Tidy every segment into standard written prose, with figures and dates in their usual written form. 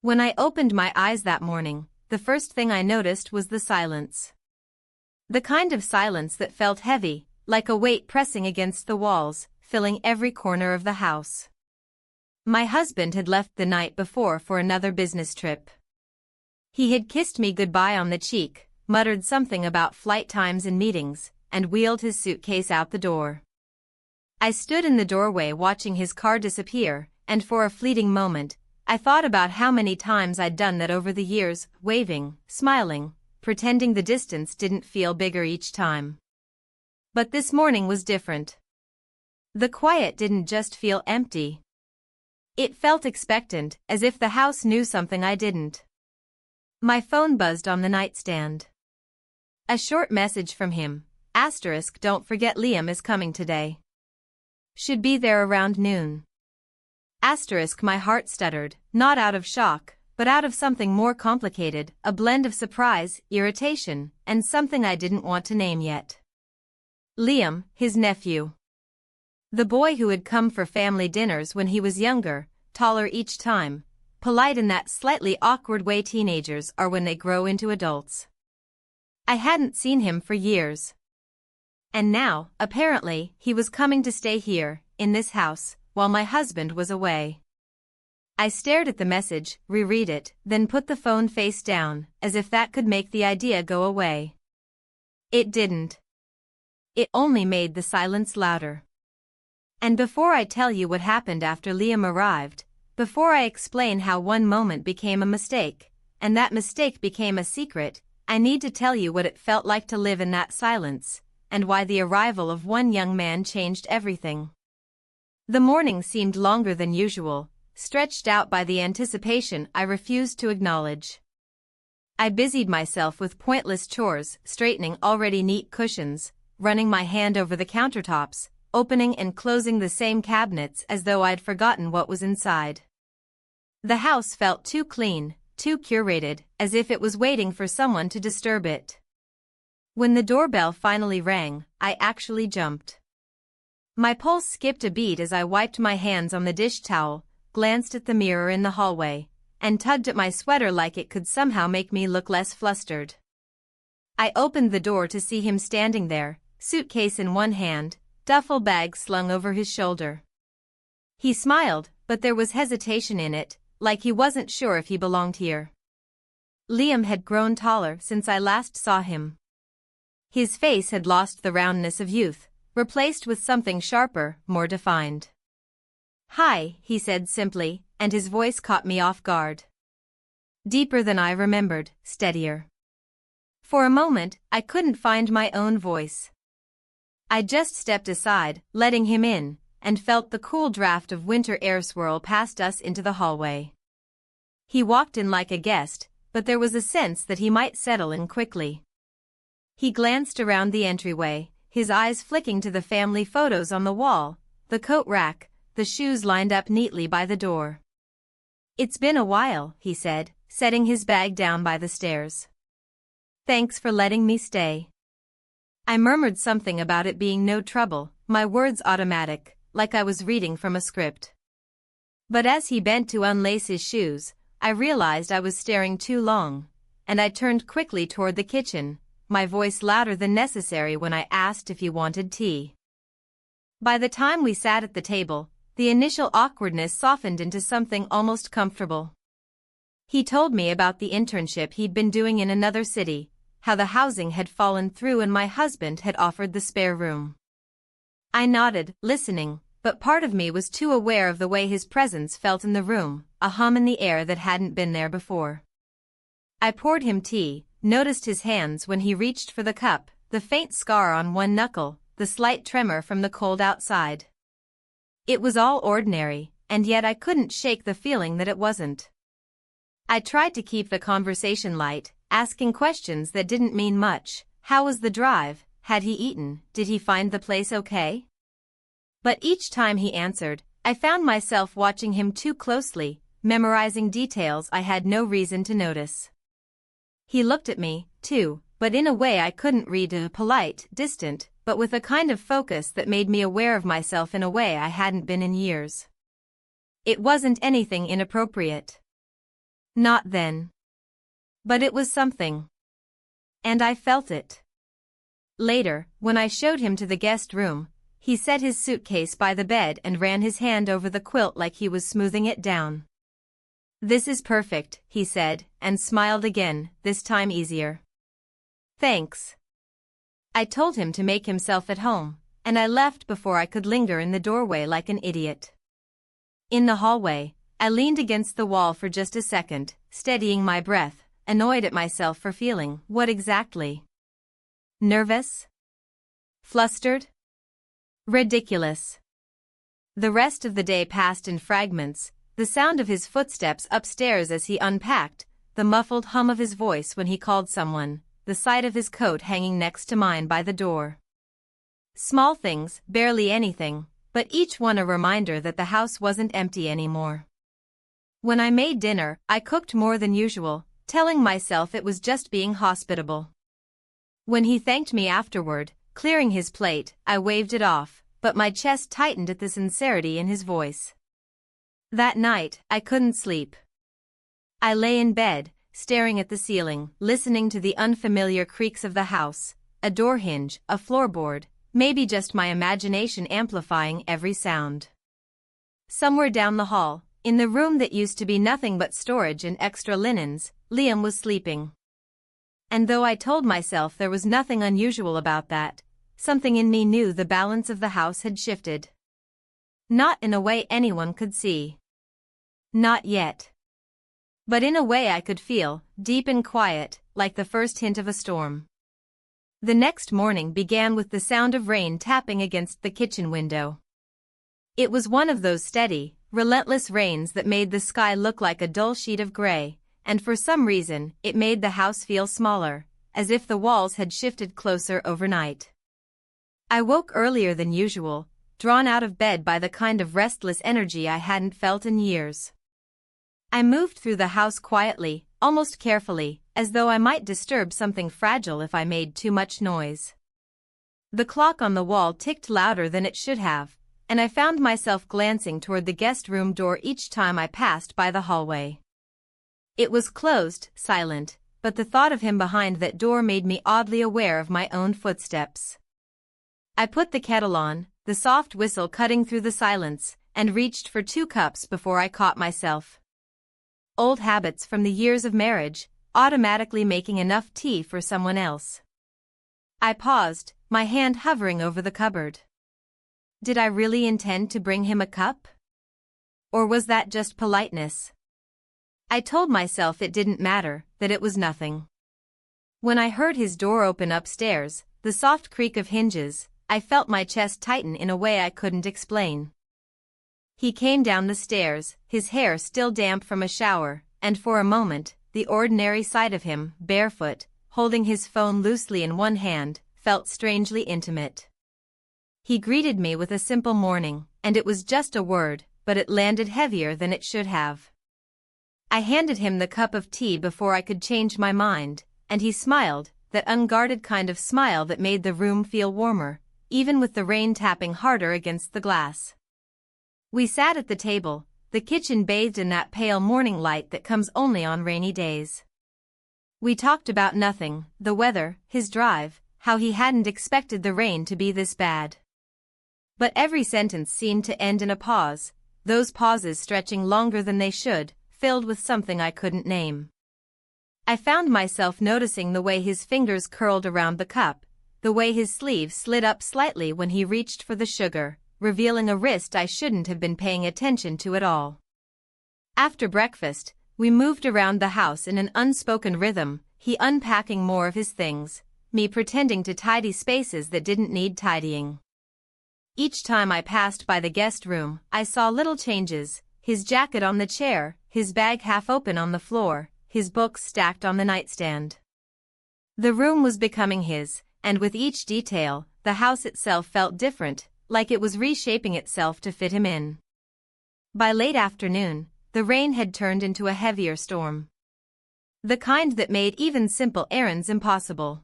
When I opened my eyes that morning, the first thing I noticed was the silence. The kind of silence that felt heavy, like a weight pressing against the walls, filling every corner of the house. My husband had left the night before for another business trip. He had kissed me goodbye on the cheek, muttered something about flight times and meetings, and wheeled his suitcase out the door. I stood in the doorway watching his car disappear, and for a fleeting moment, I thought about how many times I'd done that over the years, waving, smiling, pretending the distance didn't feel bigger each time. But this morning was different. The quiet didn't just feel empty. It felt expectant, as if the house knew something I didn't. My phone buzzed on the nightstand. A short message from him, *, don't forget Liam is coming today. Should be there around noon. *, my heart stuttered, not out of shock, but out of something more complicated, a blend of surprise, irritation, and something I didn't want to name yet. Liam, his nephew. The boy who had come for family dinners when he was younger, taller each time, polite in that slightly awkward way teenagers are when they grow into adults. I hadn't seen him for years. And now, apparently, he was coming to stay here, in this house, while my husband was away. I stared at the message, reread it, then put the phone face down, as if that could make the idea go away. It didn't. It only made the silence louder. And before I tell you what happened after Liam arrived, before I explain how one moment became a mistake, and that mistake became a secret, I need to tell you what it felt like to live in that silence, and why the arrival of one young man changed everything. The morning seemed longer than usual, stretched out by the anticipation I refused to acknowledge. I busied myself with pointless chores, straightening already neat cushions, running my hand over the countertops, opening and closing the same cabinets as though I'd forgotten what was inside. The house felt too clean, too curated, as if it was waiting for someone to disturb it. When the doorbell finally rang, I actually jumped. My pulse skipped a beat as I wiped my hands on the dish towel, glanced at the mirror in the hallway, and tugged at my sweater like it could somehow make me look less flustered. I opened the door to see him standing there, suitcase in one hand, duffel bag slung over his shoulder. He smiled, but there was hesitation in it, like he wasn't sure if he belonged here. Liam had grown taller since I last saw him. His face had lost the roundness of youth, replaced with something sharper, more defined. "Hi," he said simply, and his voice caught me off guard. Deeper than I remembered, steadier. For a moment, I couldn't find my own voice. I just stepped aside, letting him in, and felt the cool draft of winter air swirl past us into the hallway. He walked in like a guest, but there was a sense that he might settle in quickly. He glanced around the entryway, his eyes flicking to the family photos on the wall, the coat rack, the shoes lined up neatly by the door. "It's been a while," he said, setting his bag down by the stairs. "Thanks for letting me stay." I murmured something about it being no trouble, my words automatic, like I was reading from a script. But as he bent to unlace his shoes, I realized I was staring too long, and I turned quickly toward the kitchen, my voice louder than necessary when I asked if he wanted tea. By the time we sat at the table, the initial awkwardness softened into something almost comfortable. He told me about the internship he'd been doing in another city, how the housing had fallen through and my husband had offered the spare room. I nodded, listening, but part of me was too aware of the way his presence felt in the room, a hum in the air that hadn't been there before. I poured him tea, noticed his hands when he reached for the cup, the faint scar on one knuckle, the slight tremor from the cold outside. It was all ordinary, and yet I couldn't shake the feeling that it wasn't. I tried to keep the conversation light, asking questions that didn't mean much. How was the drive? Had he eaten? Did he find the place okay? But each time he answered, I found myself watching him too closely, memorizing details I had no reason to notice. He looked at me, too, but in a way I couldn't read, polite, distant, but with a kind of focus that made me aware of myself in a way I hadn't been in years. It wasn't anything inappropriate. Not then. But it was something. And I felt it. Later, when I showed him to the guest room, he set his suitcase by the bed and ran his hand over the quilt like he was smoothing it down. "This is perfect," he said, and smiled again, this time easier. "Thanks." I told him to make himself at home, and I left before I could linger in the doorway like an idiot. In the hallway, I leaned against the wall for just a second, steadying my breath, annoyed at myself for feeling, what exactly? Nervous? Flustered? Ridiculous. The rest of the day passed in fragments, the sound of his footsteps upstairs as he unpacked, the muffled hum of his voice when he called someone, the sight of his coat hanging next to mine by the door. Small things, barely anything, but each one a reminder that the house wasn't empty anymore. When I made dinner, I cooked more than usual, telling myself it was just being hospitable. When he thanked me afterward, clearing his plate, I waved it off, but my chest tightened at the sincerity in his voice. That night, I couldn't sleep. I lay in bed, staring at the ceiling, listening to the unfamiliar creaks of the house, a door hinge, a floorboard, maybe just my imagination amplifying every sound. Somewhere down the hall, in the room that used to be nothing but storage and extra linens, Liam was sleeping. And though I told myself there was nothing unusual about that, something in me knew the balance of the house had shifted. Not in a way anyone could see. Not yet. But in a way I could feel, deep and quiet, like the first hint of a storm. The next morning began with the sound of rain tapping against the kitchen window. It was one of those steady, relentless rains that made the sky look like a dull sheet of gray, and for some reason, it made the house feel smaller, as if the walls had shifted closer overnight. I woke earlier than usual, drawn out of bed by the kind of restless energy I hadn't felt in years. I moved through the house quietly, almost carefully, as though I might disturb something fragile if I made too much noise. The clock on the wall ticked louder than it should have, and I found myself glancing toward the guest room door each time I passed by the hallway. It was closed, silent, but the thought of him behind that door made me oddly aware of my own footsteps. I put the kettle on, the soft whistle cutting through the silence, and reached for 2 cups before I caught myself. Old habits from the years of marriage, automatically making enough tea for someone else. I paused, my hand hovering over the cupboard. Did I really intend to bring him a cup? Or was that just politeness? I told myself it didn't matter, that it was nothing. When I heard his door open upstairs, the soft creak of hinges, I felt my chest tighten in a way I couldn't explain. He came down the stairs, his hair still damp from a shower, and for a moment, the ordinary sight of him, barefoot, holding his phone loosely in one hand, felt strangely intimate. He greeted me with a simple morning, and it was just a word, but it landed heavier than it should have. I handed him the cup of tea before I could change my mind, and he smiled, that unguarded kind of smile that made the room feel warmer, even with the rain tapping harder against the glass. We sat at the table, the kitchen bathed in that pale morning light that comes only on rainy days. We talked about nothing, the weather, his drive, how he hadn't expected the rain to be this bad. But every sentence seemed to end in a pause, those pauses stretching longer than they should, filled with something I couldn't name. I found myself noticing the way his fingers curled around the cup, the way his sleeve slid up slightly when he reached for the sugar, revealing a wrist I shouldn't have been paying attention to at all. After breakfast, we moved around the house in an unspoken rhythm, he unpacking more of his things, me pretending to tidy spaces that didn't need tidying. Each time I passed by the guest room, I saw little changes, his jacket on the chair, his bag half open on the floor, his books stacked on the nightstand. The room was becoming his, and with each detail, the house itself felt different, like it was reshaping itself to fit him in. By late afternoon, the rain had turned into a heavier storm. The kind that made even simple errands impossible.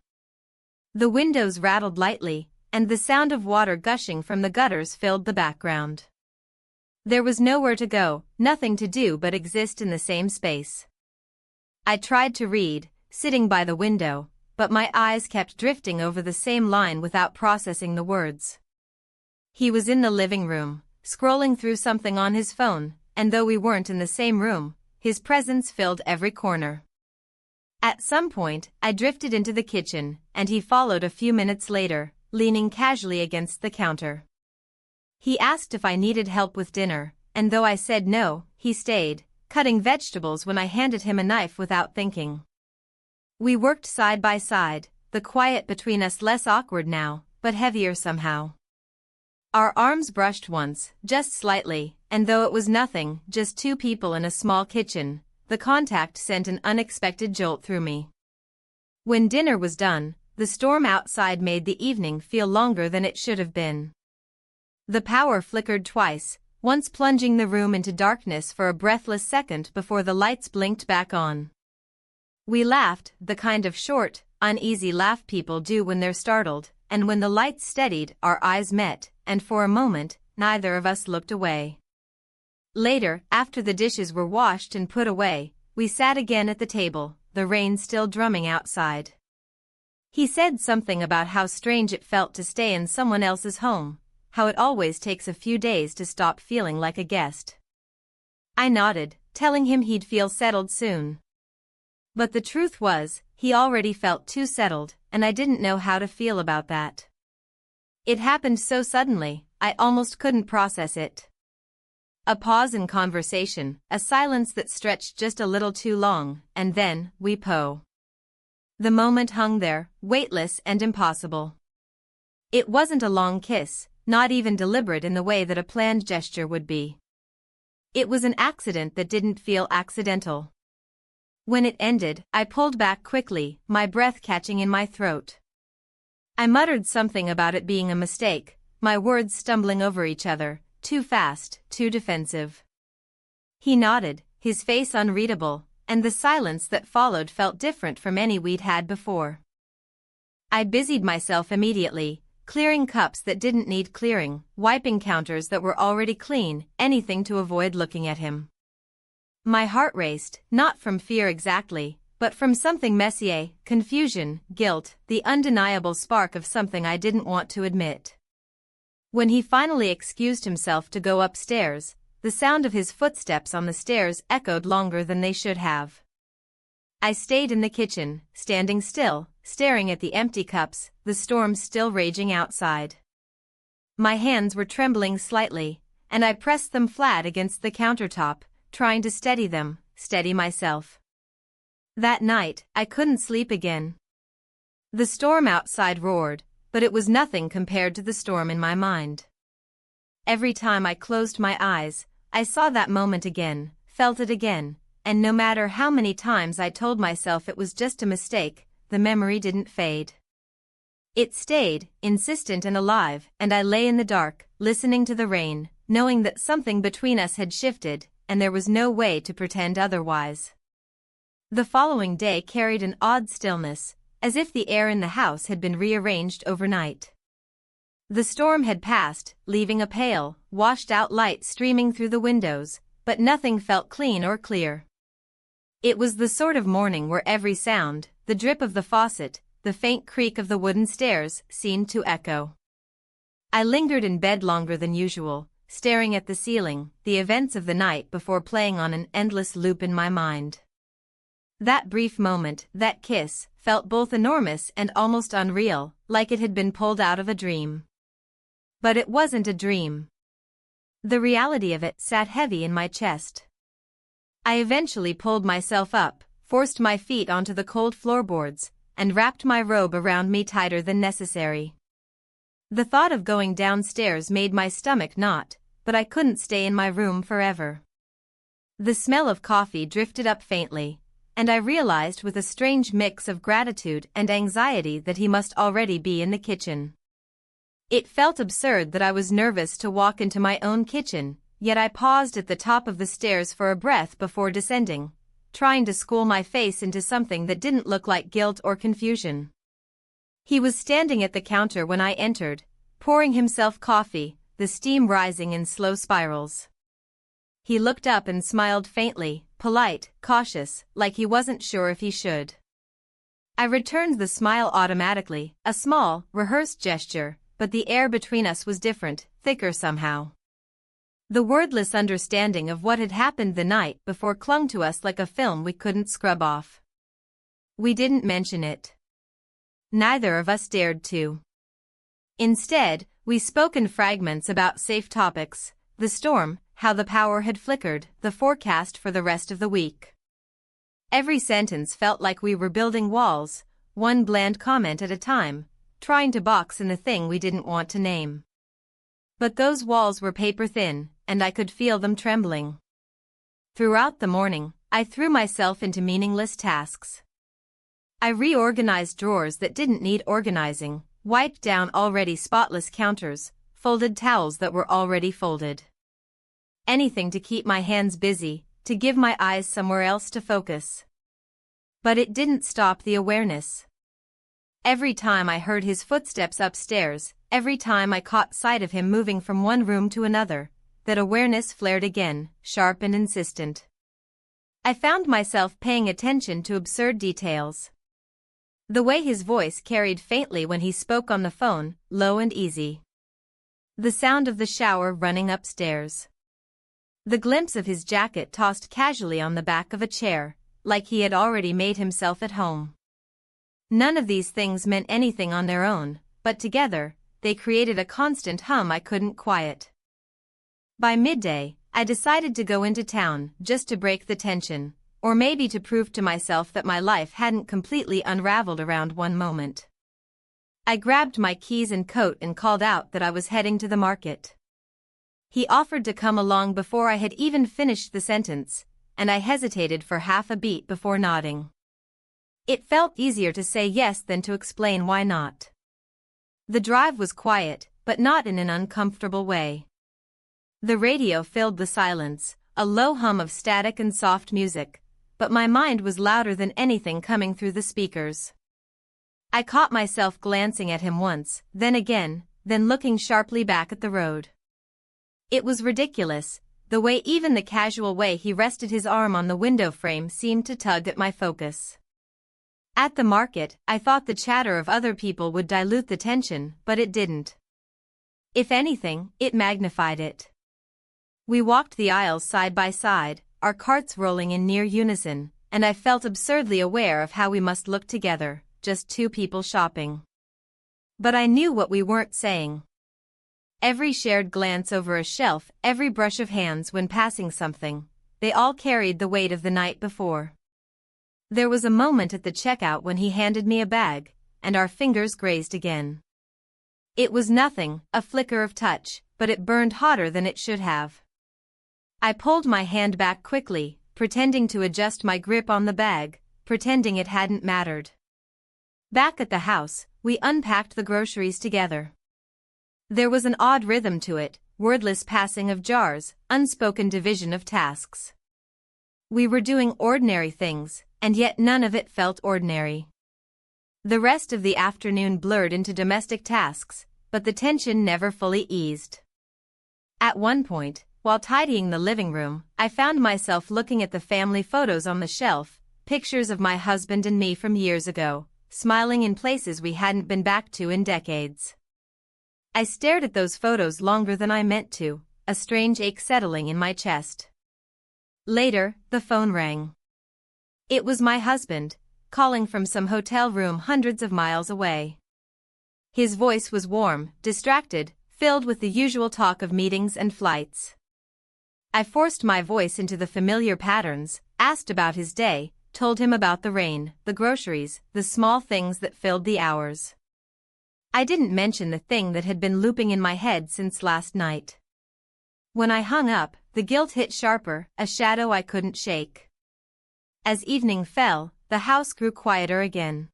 The windows rattled lightly, and the sound of water gushing from the gutters filled the background. There was nowhere to go, nothing to do but exist in the same space. I tried to read, sitting by the window, but my eyes kept drifting over the same line without processing the words. He was in the living room, scrolling through something on his phone, and though we weren't in the same room, his presence filled every corner. At some point, I drifted into the kitchen, and he followed a few minutes later, leaning casually against the counter. He asked if I needed help with dinner, and though I said no, he stayed, cutting vegetables when I handed him a knife without thinking. We worked side by side, the quiet between us less awkward now, but heavier somehow. Our arms brushed once, just slightly, and though it was nothing, just two people in a small kitchen, the contact sent an unexpected jolt through me. When dinner was done, the storm outside made the evening feel longer than it should have been. The power flickered twice, once plunging the room into darkness for a breathless second before the lights blinked back on. We laughed, the kind of short, uneasy laugh people do when they're startled, and when the lights steadied, our eyes met, and for a moment, neither of us looked away. Later, after the dishes were washed and put away, we sat again at the table, the rain still drumming outside. He said something about how strange it felt to stay in someone else's home, how it always takes a few days to stop feeling like a guest. I nodded, telling him he'd feel settled soon. But the truth was, he already felt too settled, and I didn't know how to feel about that. It happened so suddenly, I almost couldn't process it. A pause in conversation, a silence that stretched just a little too long, and then, The moment hung there, weightless and impossible. It wasn't a long kiss, not even deliberate in the way that a planned gesture would be. It was an accident that didn't feel accidental. When it ended, I pulled back quickly, my breath catching in my throat. I muttered something about it being a mistake, my words stumbling over each other, too fast, too defensive. He nodded, his face unreadable, and the silence that followed felt different from any we'd had before. I busied myself immediately, clearing cups that didn't need clearing, wiping counters that were already clean, anything to avoid looking at him. My heart raced, not from fear exactly, but from something messier, confusion, guilt, the undeniable spark of something I didn't want to admit. When he finally excused himself to go upstairs, the sound of his footsteps on the stairs echoed longer than they should have. I stayed in the kitchen, standing still, staring at the empty cups, the storm still raging outside. My hands were trembling slightly, and I pressed them flat against the countertop, trying to steady them, steady myself. That night, I couldn't sleep again. The storm outside roared, but it was nothing compared to the storm in my mind. Every time I closed my eyes, I saw that moment again, felt it again, and no matter how many times I told myself it was just a mistake, the memory didn't fade. It stayed, insistent and alive, and I lay in the dark, listening to the rain, knowing that something between us had shifted, and there was no way to pretend otherwise. The following day carried an odd stillness, as if the air in the house had been rearranged overnight. The storm had passed, leaving a pale, washed-out light streaming through the windows, but nothing felt clean or clear. It was the sort of morning where every sound, the drip of the faucet, the faint creak of the wooden stairs, seemed to echo. I lingered in bed longer than usual, staring at the ceiling, the events of the night before playing on an endless loop in my mind. That brief moment, that kiss, felt both enormous and almost unreal, like it had been pulled out of a dream. But it wasn't a dream. The reality of it sat heavy in my chest. I eventually pulled myself up, forced my feet onto the cold floorboards, and wrapped my robe around me tighter than necessary. The thought of going downstairs made my stomach knot, but I couldn't stay in my room forever. The smell of coffee drifted up faintly, and I realized with a strange mix of gratitude and anxiety that he must already be in the kitchen. It felt absurd that I was nervous to walk into my own kitchen, yet I paused at the top of the stairs for a breath before descending, trying to school my face into something that didn't look like guilt or confusion. He was standing at the counter when I entered, pouring himself coffee, the steam rising in slow spirals. He looked up and smiled faintly, polite, cautious, like he wasn't sure if he should. I returned the smile automatically, a small, rehearsed gesture, but the air between us was different, thicker somehow. The wordless understanding of what had happened the night before clung to us like a film we couldn't scrub off. We didn't mention it. Neither of us dared to. Instead, we spoke in fragments about safe topics, the storm, how the power had flickered, the forecast for the rest of the week. Every sentence felt like we were building walls, one bland comment at a time, trying to box in the thing we didn't want to name. But those walls were paper thin, and I could feel them trembling. Throughout the morning, I threw myself into meaningless tasks. I reorganized drawers that didn't need organizing, wiped down already spotless counters, folded towels that were already folded. Anything to keep my hands busy, to give my eyes somewhere else to focus. But it didn't stop the awareness. Every time I heard his footsteps upstairs, every time I caught sight of him moving from one room to another, that awareness flared again, sharp and insistent. I found myself paying attention to absurd details. The way his voice carried faintly when he spoke on the phone, low and easy. The sound of the shower running upstairs. The glimpse of his jacket tossed casually on the back of a chair, like he had already made himself at home. None of these things meant anything on their own, but together, they created a constant hum I couldn't quiet. By midday, I decided to go into town, just to break the tension, or maybe to prove to myself that my life hadn't completely unraveled around one moment. I grabbed my keys and coat and called out that I was heading to the market. He offered to come along before I had even finished the sentence, and I hesitated for half a beat before nodding. It felt easier to say yes than to explain why not. The drive was quiet, but not in an uncomfortable way. The radio filled the silence, a low hum of static and soft music, but my mind was louder than anything coming through the speakers. I caught myself glancing at him once, then again, then looking sharply back at the road. It was ridiculous, the way even the casual way he rested his arm on the window frame seemed to tug at my focus. At the market, I thought the chatter of other people would dilute the tension, but it didn't. If anything, it magnified it. We walked the aisles side by side, our carts rolling in near unison, and I felt absurdly aware of how we must look together, just two people shopping. But I knew what we weren't saying. Every shared glance over a shelf, every brush of hands when passing something, they all carried the weight of the night before. There was a moment at the checkout when he handed me a bag, and our fingers grazed again. It was nothing, a flicker of touch, but it burned hotter than it should have. I pulled my hand back quickly, pretending to adjust my grip on the bag, pretending it hadn't mattered. Back at the house, we unpacked the groceries together. There was an odd rhythm to it, wordless passing of jars, unspoken division of tasks. We were doing ordinary things, and yet none of it felt ordinary. The rest of the afternoon blurred into domestic tasks, but the tension never fully eased. At one point, while tidying the living room, I found myself looking at the family photos on the shelf, pictures of my husband and me from years ago, smiling in places we hadn't been back to in decades. I stared at those photos longer than I meant to, a strange ache settling in my chest. Later, the phone rang. It was my husband, calling from some hotel room hundreds of miles away. His voice was warm, distracted, filled with the usual talk of meetings and flights. I forced my voice into the familiar patterns, asked about his day, told him about the rain, the groceries, the small things that filled the hours. I didn't mention the thing that had been looping in my head since last night. When I hung up, the guilt hit sharper, a shadow I couldn't shake. As evening fell, the house grew quieter again.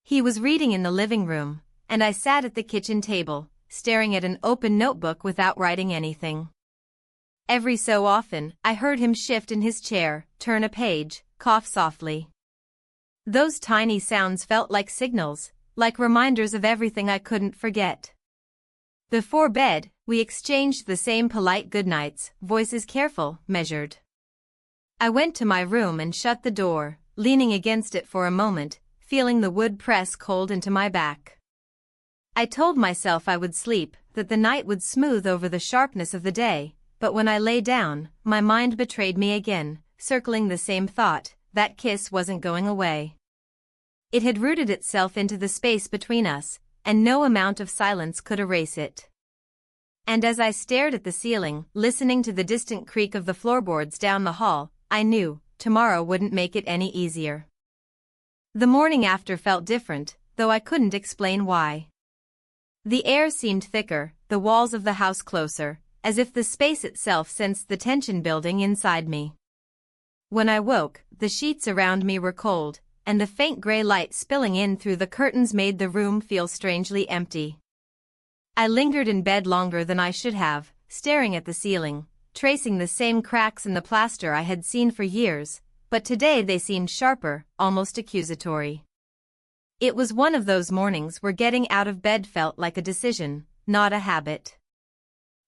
He was reading in the living room, and I sat at the kitchen table, staring at an open notebook without writing anything. Every so often, I heard him shift in his chair, turn a page, cough softly. Those tiny sounds felt like signals, like reminders of everything I couldn't forget. Before bed, we exchanged the same polite goodnights, voices careful, measured. I went to my room and shut the door, leaning against it for a moment, feeling the wood press cold into my back. I told myself I would sleep, that the night would smooth over the sharpness of the day, but when I lay down, my mind betrayed me again, circling the same thought: that kiss wasn't going away. It had rooted itself into the space between us, and no amount of silence could erase it. And as I stared at the ceiling, listening to the distant creak of the floorboards down the hall, I knew tomorrow wouldn't make it any easier. The morning after felt different, though I couldn't explain why. The air seemed thicker, the walls of the house closer, as if the space itself sensed the tension building inside me. When I woke, the sheets around me were cold, and the faint gray light spilling in through the curtains made the room feel strangely empty. I lingered in bed longer than I should have, staring at the ceiling, tracing the same cracks in the plaster I had seen for years, but today they seemed sharper, almost accusatory. It was one of those mornings where getting out of bed felt like a decision, not a habit.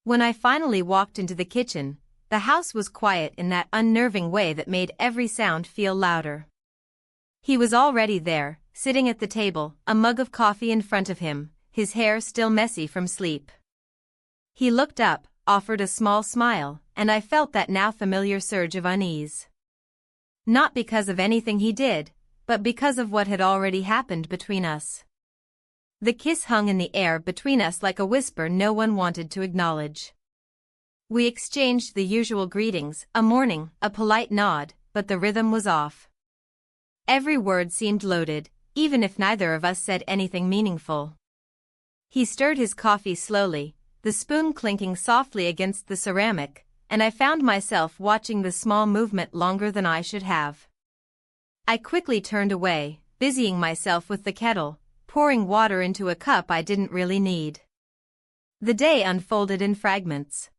When I finally walked into the kitchen, the house was quiet in that unnerving way that made every sound feel louder. He was already there, sitting at the table, a mug of coffee in front of him, his hair still messy from sleep. He looked up, offered a small smile, and I felt that now familiar surge of unease. Not because of anything he did, but because of what had already happened between us. The kiss hung in the air between us like a whisper no one wanted to acknowledge. We exchanged the usual greetings, a morning, a polite nod, but the rhythm was off. Every word seemed loaded, even if neither of us said anything meaningful. He stirred his coffee slowly, the spoon clinking softly against the ceramic, and I found myself watching the small movement longer than I should have. I quickly turned away, busying myself with the kettle, pouring water into a cup I didn't really need. The day unfolded in fragments.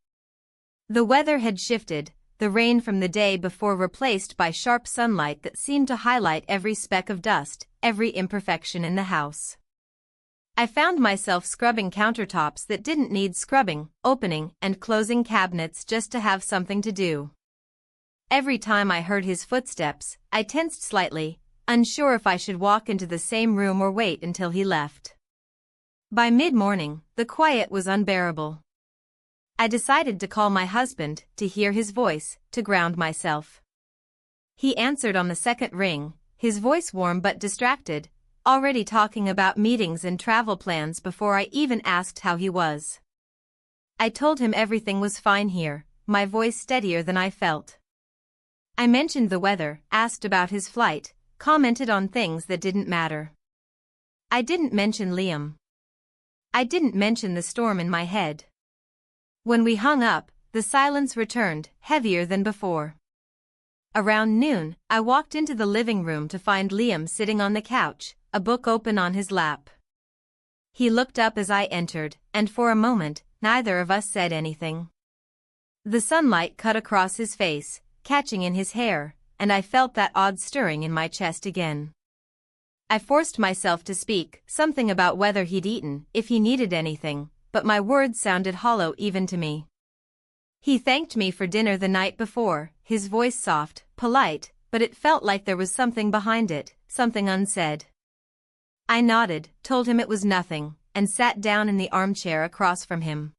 The weather had shifted, the rain from the day before replaced by sharp sunlight that seemed to highlight every speck of dust, every imperfection in the house. I found myself scrubbing countertops that didn't need scrubbing, opening and closing cabinets just to have something to do. Every time I heard his footsteps, I tensed slightly, unsure if I should walk into the same room or wait until he left. By mid-morning, the quiet was unbearable. I decided to call my husband, to hear his voice, to ground myself. He answered on the second ring, his voice warm but distracted, already talking about meetings and travel plans before I even asked how he was. I told him everything was fine here, my voice steadier than I felt. I mentioned the weather, asked about his flight, commented on things that didn't matter. I didn't mention Liam. I didn't mention the storm in my head. When we hung up, the silence returned, heavier than before. Around noon, I walked into the living room to find Liam sitting on the couch, a book open on his lap. He looked up as I entered, and for a moment, neither of us said anything. The sunlight cut across his face, catching in his hair, and I felt that odd stirring in my chest again. I forced myself to speak, something about whether he'd eaten, if he needed anything, but my words sounded hollow even to me. He thanked me for dinner the night before, his voice soft, polite, but it felt like there was something behind it, something unsaid. I nodded, told him it was nothing, and sat down in the armchair across from him.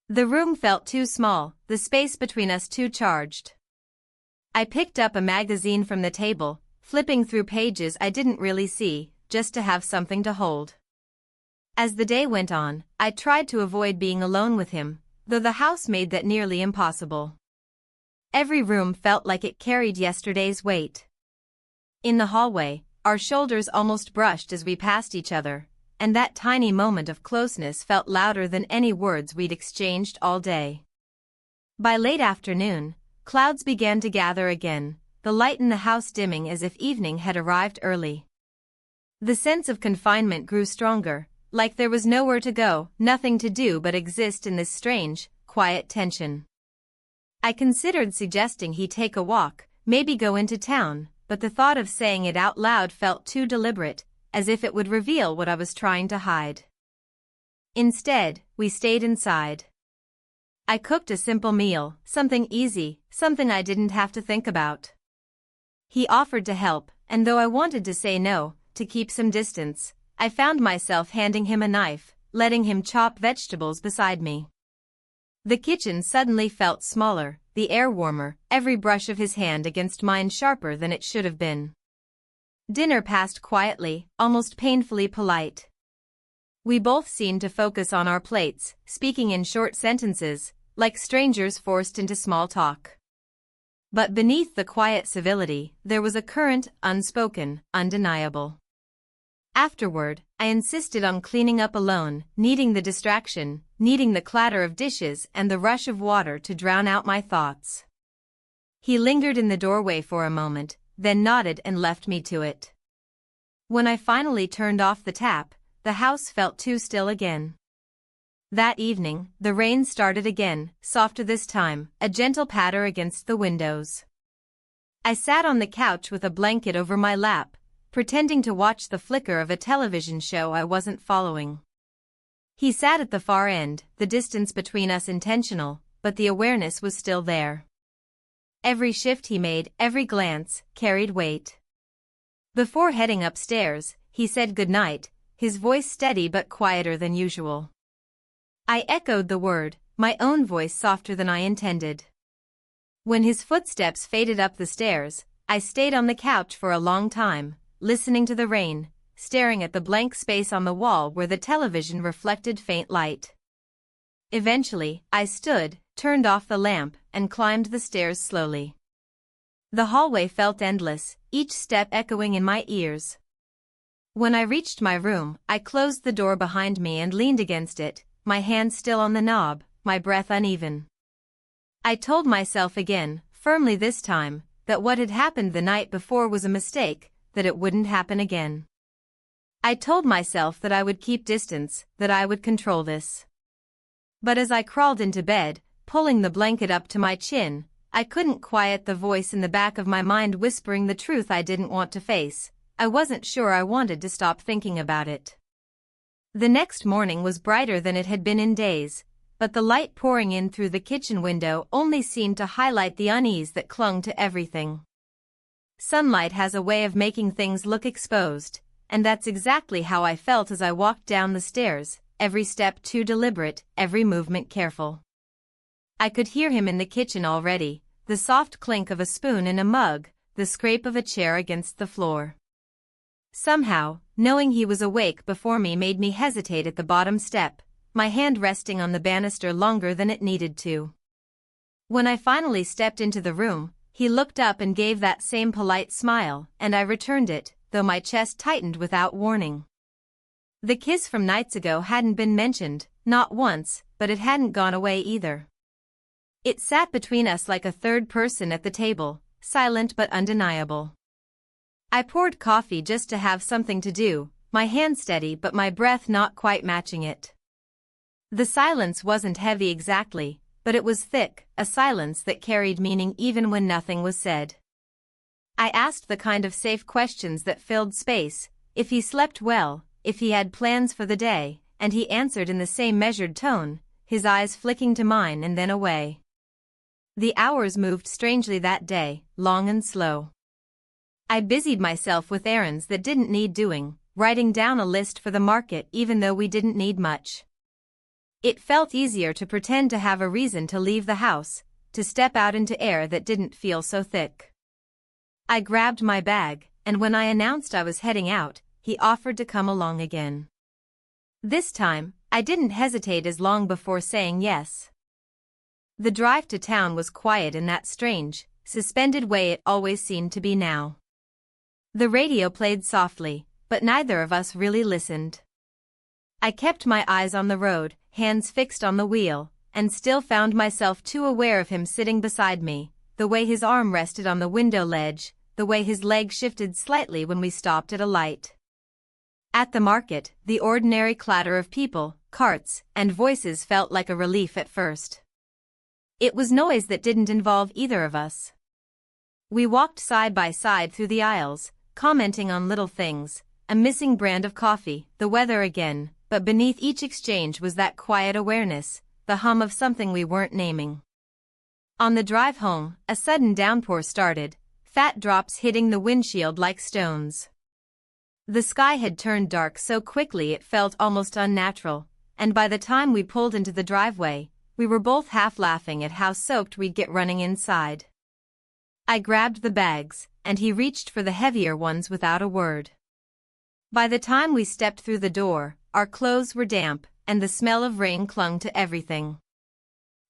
The room felt too small, the space between us too charged. I picked up a magazine from the table, flipping through pages I didn't really see, just to have something to hold. As the day went on, I tried to avoid being alone with him, though the house made that nearly impossible. Every room felt like it carried yesterday's weight. In the hallway, our shoulders almost brushed as we passed each other, and that tiny moment of closeness felt louder than any words we'd exchanged all day. By late afternoon, clouds began to gather again, the light in the house dimming as if evening had arrived early. The sense of confinement grew stronger, like there was nowhere to go, nothing to do but exist in this strange, quiet tension. I considered suggesting he take a walk, maybe go into town, but the thought of saying it out loud felt too deliberate, as if it would reveal what I was trying to hide. Instead, we stayed inside. I cooked a simple meal, something easy, something I didn't have to think about. He offered to help, and though I wanted to say no, to keep some distance, I found myself handing him a knife, letting him chop vegetables beside me. The kitchen suddenly felt smaller, the air warmer, every brush of his hand against mine sharper than it should have been. Dinner passed quietly, almost painfully polite. We both seemed to focus on our plates, speaking in short sentences, like strangers forced into small talk. But beneath the quiet civility, there was a current, unspoken, undeniable. Afterward, I insisted on cleaning up alone, needing the distraction, needing the clatter of dishes and the rush of water to drown out my thoughts. He lingered in the doorway for a moment, then nodded and left me to it. When I finally turned off the tap, the house felt too still again. That evening, the rain started again, softer this time, a gentle patter against the windows. I sat on the couch with a blanket over my lap, pretending to watch the flicker of a television show I wasn't following. He sat at the far end, the distance between us intentional, but the awareness was still there. Every shift he made, every glance, carried weight. Before heading upstairs, he said goodnight, his voice steady but quieter than usual. I echoed the word, my own voice softer than I intended. When his footsteps faded up the stairs, I stayed on the couch for a long time, listening to the rain, staring at the blank space on the wall where the television reflected faint light. Eventually, I stood, turned off the lamp, and climbed the stairs slowly. The hallway felt endless, each step echoing in my ears. When I reached my room, I closed the door behind me and leaned against it, my hand still on the knob, my breath uneven. I told myself again, firmly this time, that what had happened the night before was a mistake, that it wouldn't happen again. I told myself that I would keep distance, that I would control this. But as I crawled into bed, pulling the blanket up to my chin, I couldn't quiet the voice in the back of my mind whispering the truth I didn't want to face. I wasn't sure I wanted to stop thinking about it. The next morning was brighter than it had been in days, but the light pouring in through the kitchen window only seemed to highlight the unease that clung to everything. Sunlight has a way of making things look exposed, and that's exactly how I felt as I walked down the stairs, every step too deliberate, every movement careful. I could hear him in the kitchen already, the soft clink of a spoon in a mug, the scrape of a chair against the floor. Somehow, knowing he was awake before me made me hesitate at the bottom step, my hand resting on the banister longer than it needed to. When I finally stepped into the room, he looked up and gave that same polite smile, and I returned it, though my chest tightened without warning. The kiss from nights ago hadn't been mentioned, not once, but it hadn't gone away either. It sat between us like a third person at the table, silent but undeniable. I poured coffee just to have something to do, my hand steady but my breath not quite matching it. The silence wasn't heavy exactly, but it was thick, a silence that carried meaning even when nothing was said. I asked the kind of safe questions that filled space, if he slept well, if he had plans for the day, and he answered in the same measured tone, his eyes flicking to mine and then away. The hours moved strangely that day, long and slow. I busied myself with errands that didn't need doing, writing down a list for the market even though we didn't need much. It felt easier to pretend to have a reason to leave the house, to step out into air that didn't feel so thick. I grabbed my bag, and when I announced I was heading out, he offered to come along again. This time, I didn't hesitate as long before saying yes. The drive to town was quiet in that strange, suspended way it always seemed to be now. The radio played softly, but neither of us really listened. I kept my eyes on the road, hands fixed on the wheel, and still found myself too aware of him sitting beside me, the way his arm rested on the window ledge, the way his leg shifted slightly when we stopped at a light. At the market, the ordinary clatter of people, carts, and voices felt like a relief at first. It was noise that didn't involve either of us. We walked side by side through the aisles, commenting on little things, a missing brand of coffee, the weather again, but beneath each exchange was that quiet awareness, the hum of something we weren't naming. On the drive home, a sudden downpour started, fat drops hitting the windshield like stones. The sky had turned dark so quickly it felt almost unnatural, and by the time we pulled into the driveway, we were both half laughing at how soaked we'd get running inside. I grabbed the bags, and he reached for the heavier ones without a word. By the time we stepped through the door, our clothes were damp, and the smell of rain clung to everything.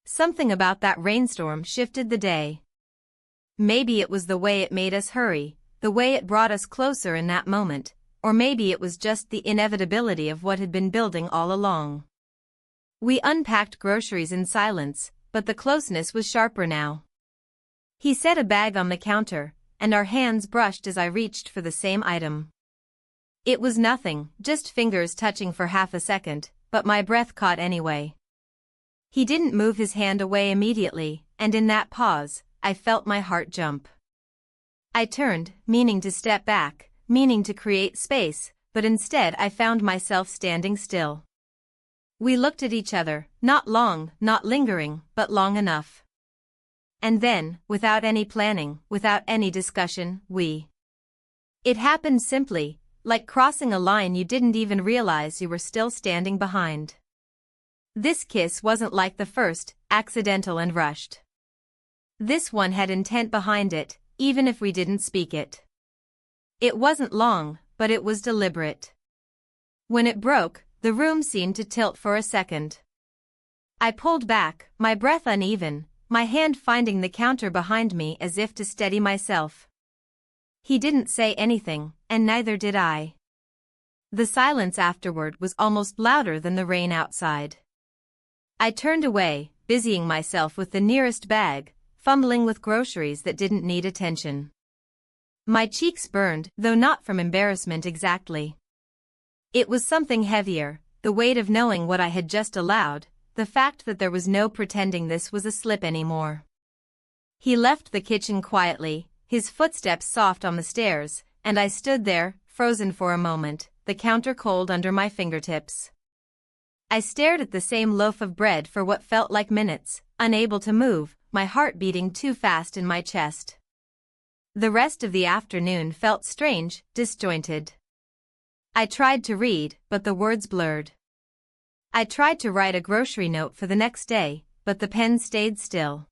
Something about that rainstorm shifted the day. Maybe it was the way it made us hurry, the way it brought us closer in that moment, or maybe it was just the inevitability of what had been building all along. We unpacked groceries in silence, but the closeness was sharper now. He set a bag on the counter, and our hands brushed as I reached for the same item. It was nothing, just fingers touching for half a second, but my breath caught anyway. He didn't move his hand away immediately, and in that pause, I felt my heart jump. I turned, meaning to step back, meaning to create space, but instead I found myself standing still. We looked at each other, not long, not lingering, but long enough. And then, without any planning, without any discussion, It happened simply, like crossing a line you didn't even realize you were still standing behind. This kiss wasn't like the first, accidental and rushed. This one had intent behind it, even if we didn't speak it. It wasn't long, but it was deliberate. When it broke, the room seemed to tilt for a second. I pulled back, my breath uneven, my hand finding the counter behind me as if to steady myself. He didn't say anything, and neither did I. The silence afterward was almost louder than the rain outside. I turned away, busying myself with the nearest bag, fumbling with groceries that didn't need attention. My cheeks burned, though not from embarrassment exactly. It was something heavier, the weight of knowing what I had just allowed, the fact that there was no pretending this was a slip anymore. He left the kitchen quietly, his footsteps soft on the stairs, and I stood there, frozen for a moment, the counter cold under my fingertips. I stared at the same loaf of bread for what felt like minutes, unable to move, my heart beating too fast in my chest. The rest of the afternoon felt strange, disjointed. I tried to read, but the words blurred. I tried to write a grocery note for the next day, but the pen stayed still.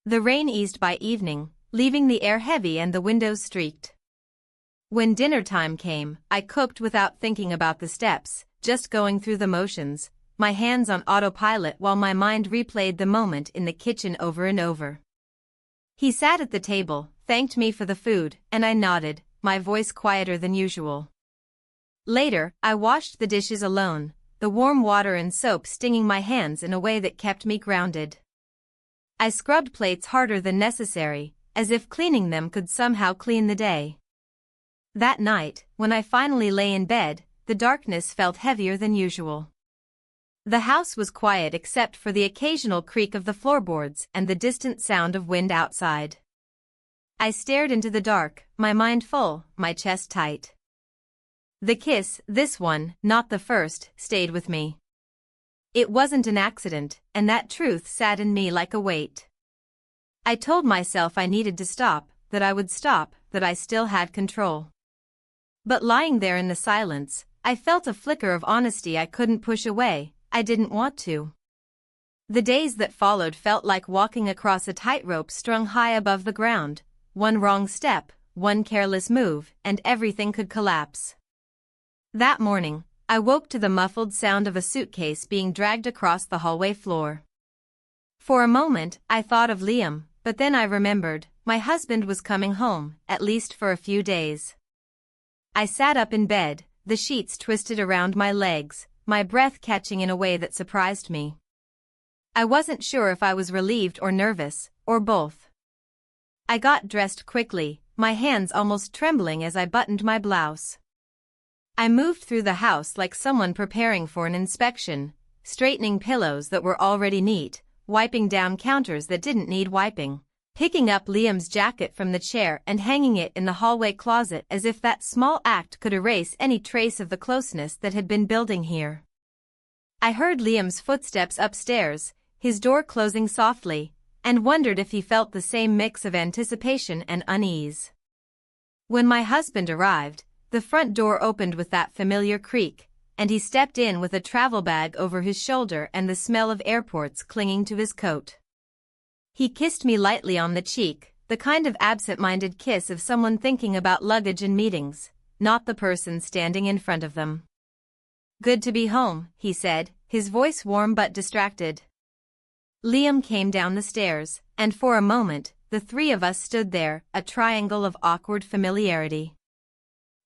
The rain eased by evening, leaving the air heavy and the windows streaked. When dinner time came, I cooked without thinking about the steps, just going through the motions, my hands on autopilot while my mind replayed the moment in the kitchen over and over. He sat at the table, thanked me for the food, and I nodded, my voice quieter than usual. Later, I washed the dishes alone, the warm water and soap stinging my hands in a way that kept me grounded. I scrubbed plates harder than necessary, as if cleaning them could somehow clean the day. That night, when I finally lay in bed, the darkness felt heavier than usual. The house was quiet except for the occasional creak of the floorboards and the distant sound of wind outside. I stared into the dark, my mind full, my chest tight. The kiss, this one, not the first, stayed with me. It wasn't an accident, and that truth sat in me like a weight. I told myself I needed to stop, that I would stop, that I still had control. But lying there in the silence, I felt a flicker of honesty I couldn't push away. I didn't want to. The days that followed felt like walking across a tightrope strung high above the ground. One wrong step, one careless move, and everything could collapse. That morning, I woke to the muffled sound of a suitcase being dragged across the hallway floor. For a moment, I thought of Liam, but then I remembered, my husband was coming home, at least for a few days. I sat up in bed, the sheets twisted around my legs, my breath catching in a way that surprised me. I wasn't sure if I was relieved or nervous, or both. I got dressed quickly, my hands almost trembling as I buttoned my blouse. I moved through the house like someone preparing for an inspection, straightening pillows that were already neat, wiping down counters that didn't need wiping, picking up Liam's jacket from the chair and hanging it in the hallway closet as if that small act could erase any trace of the closeness that had been building here. I heard Liam's footsteps upstairs, his door closing softly, and wondered if he felt the same mix of anticipation and unease. When my husband arrived, the front door opened with that familiar creak, and he stepped in with a travel bag over his shoulder and the smell of airports clinging to his coat. He kissed me lightly on the cheek, the kind of absent-minded kiss of someone thinking about luggage and meetings, not the person standing in front of them. "Good to be home," he said, his voice warm but distracted. Liam came down the stairs, and for a moment, the three of us stood there, a triangle of awkward familiarity.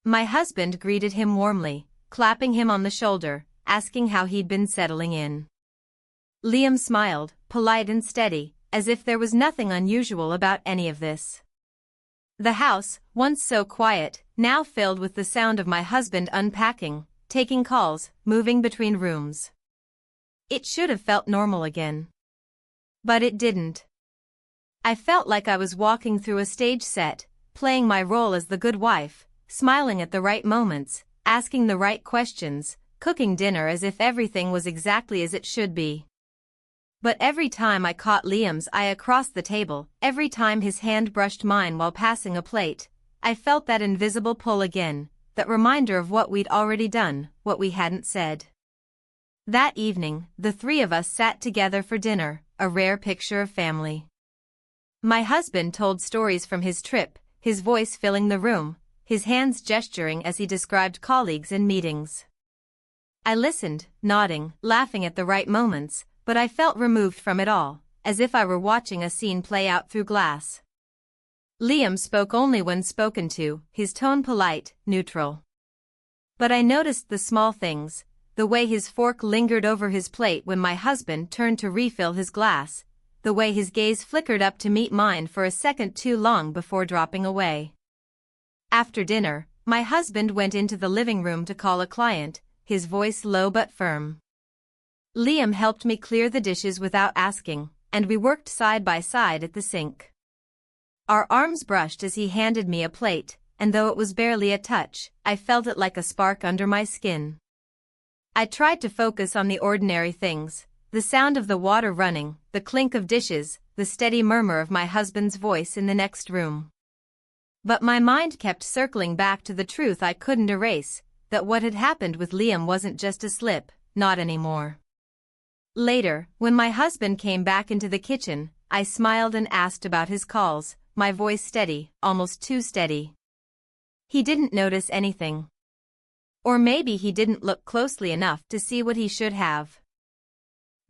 My husband greeted him warmly, clapping him on the shoulder, asking how he'd been settling in. Liam smiled, polite and steady, as if there was nothing unusual about any of this. The house, once so quiet, now filled with the sound of my husband unpacking, taking calls, moving between rooms. It should have felt normal again. But it didn't. I felt like I was walking through a stage set, playing my role as the good wife, smiling at the right moments, asking the right questions, cooking dinner as if everything was exactly as it should be. But every time I caught Liam's eye across the table, every time his hand brushed mine while passing a plate, I felt that invisible pull again, that reminder of what we'd already done, what we hadn't said. That evening, the three of us sat together for dinner, a rare picture of family. My husband told stories from his trip, his voice filling the room, his hands gesturing as he described colleagues and meetings. I listened, nodding, laughing at the right moments, but I felt removed from it all, as if I were watching a scene play out through glass. Liam spoke only when spoken to, his tone polite, neutral. But I noticed the small things, the way his fork lingered over his plate when my husband turned to refill his glass, the way his gaze flickered up to meet mine for a second too long before dropping away. After dinner, my husband went into the living room to call a client, his voice low but firm. Liam helped me clear the dishes without asking, and we worked side by side at the sink. Our arms brushed as he handed me a plate, and though it was barely a touch, I felt it like a spark under my skin. I tried to focus on the ordinary things, the sound of the water running, the clink of dishes, the steady murmur of my husband's voice in the next room. But my mind kept circling back to the truth I couldn't erase, that what had happened with Liam wasn't just a slip, not anymore. Later, when my husband came back into the kitchen, I smiled and asked about his calls, my voice steady, almost too steady. He didn't notice anything. Or maybe he didn't look closely enough to see what he should have.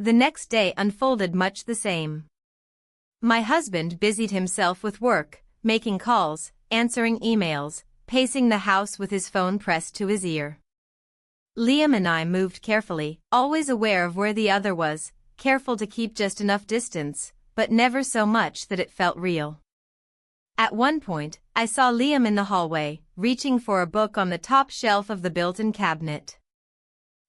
The next day unfolded much the same. My husband busied himself with work, making calls, answering emails, pacing the house with his phone pressed to his ear. Liam and I moved carefully, always aware of where the other was, careful to keep just enough distance, but never so much that it felt real. At one point, I saw Liam in the hallway, reaching for a book on the top shelf of the built-in cabinet.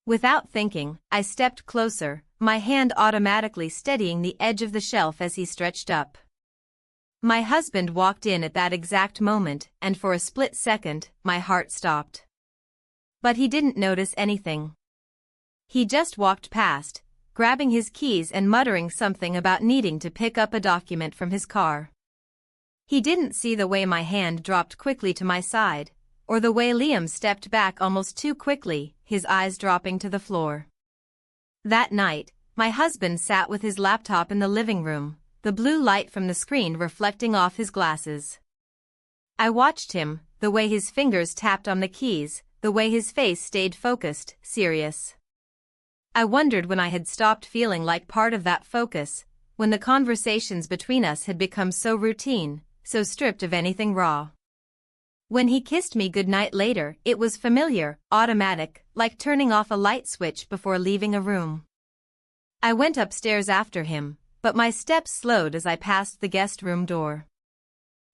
Without thinking, I stepped closer, my hand automatically steadying the edge of the shelf as he stretched up. My husband walked in at that exact moment, and for a split second, my heart stopped. But he didn't notice anything. He just walked past, grabbing his keys and muttering something about needing to pick up a document from his car. He didn't see the way my hand dropped quickly to my side, or the way Liam stepped back almost too quickly, his eyes dropping to the floor. That night, my husband sat with his laptop in the living room, the blue light from the screen reflecting off his glasses. I watched him, the way his fingers tapped on the keys, the way his face stayed focused, serious. I wondered when I had stopped feeling like part of that focus, when the conversations between us had become so routine, so stripped of anything raw. When he kissed me goodnight later, it was familiar, automatic, like turning off a light switch before leaving a room. I went upstairs after him, but my steps slowed as I passed the guest room door.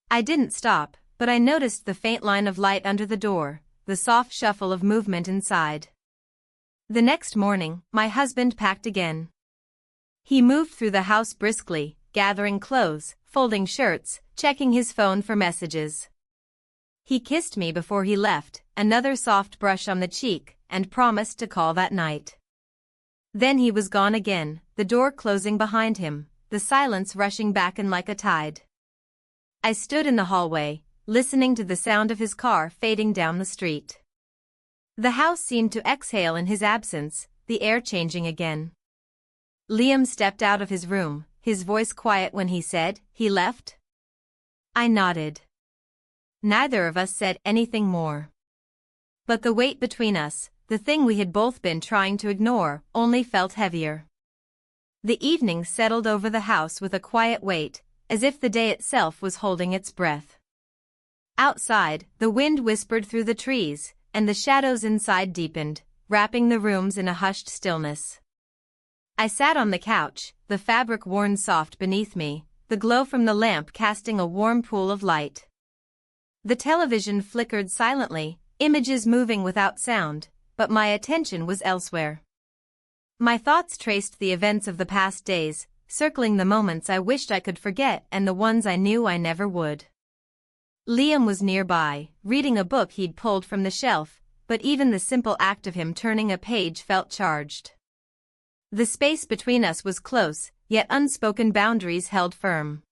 I didn't stop, but I noticed the faint line of light under the door, the soft shuffle of movement inside. The next morning, my husband packed again. He moved through the house briskly, gathering clothes, folding shirts, checking his phone for messages. He kissed me before he left, another soft brush on the cheek, and promised to call that night. Then he was gone again, the door closing behind him, the silence rushing back in like a tide. I stood in the hallway, listening to the sound of his car fading down the street. The house seemed to exhale in his absence, the air changing again. Liam stepped out of his room, his voice quiet when he said, "He left?" I nodded. Neither of us said anything more. But the weight between us, the thing we had both been trying to ignore, only felt heavier. The evening settled over the house with a quiet weight, as if the day itself was holding its breath. Outside, the wind whispered through the trees, and the shadows inside deepened, wrapping the rooms in a hushed stillness. I sat on the couch, the fabric worn soft beneath me, the glow from the lamp casting a warm pool of light. The television flickered silently, images moving without sound, but my attention was elsewhere. My thoughts traced the events of the past days, circling the moments I wished I could forget and the ones I knew I never would. Liam was nearby, reading a book he'd pulled from the shelf, but even the simple act of him turning a page felt charged. The space between us was close, yet unspoken boundaries held firm.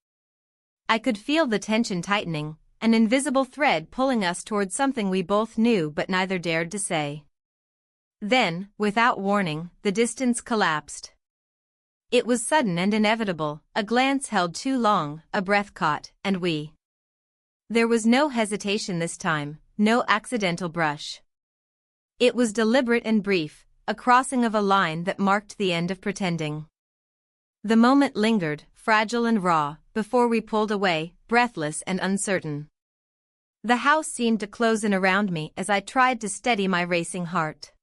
I could feel the tension tightening, an invisible thread pulling us toward something we both knew but neither dared to say. Then, without warning, the distance collapsed. It was sudden and inevitable, a glance held too long, a breath caught, and we. There was no hesitation this time, no accidental brush. It was deliberate and brief, a crossing of a line that marked the end of pretending. The moment lingered, fragile and raw, before we pulled away, breathless and uncertain. The house seemed to close in around me as I tried to steady my racing heart.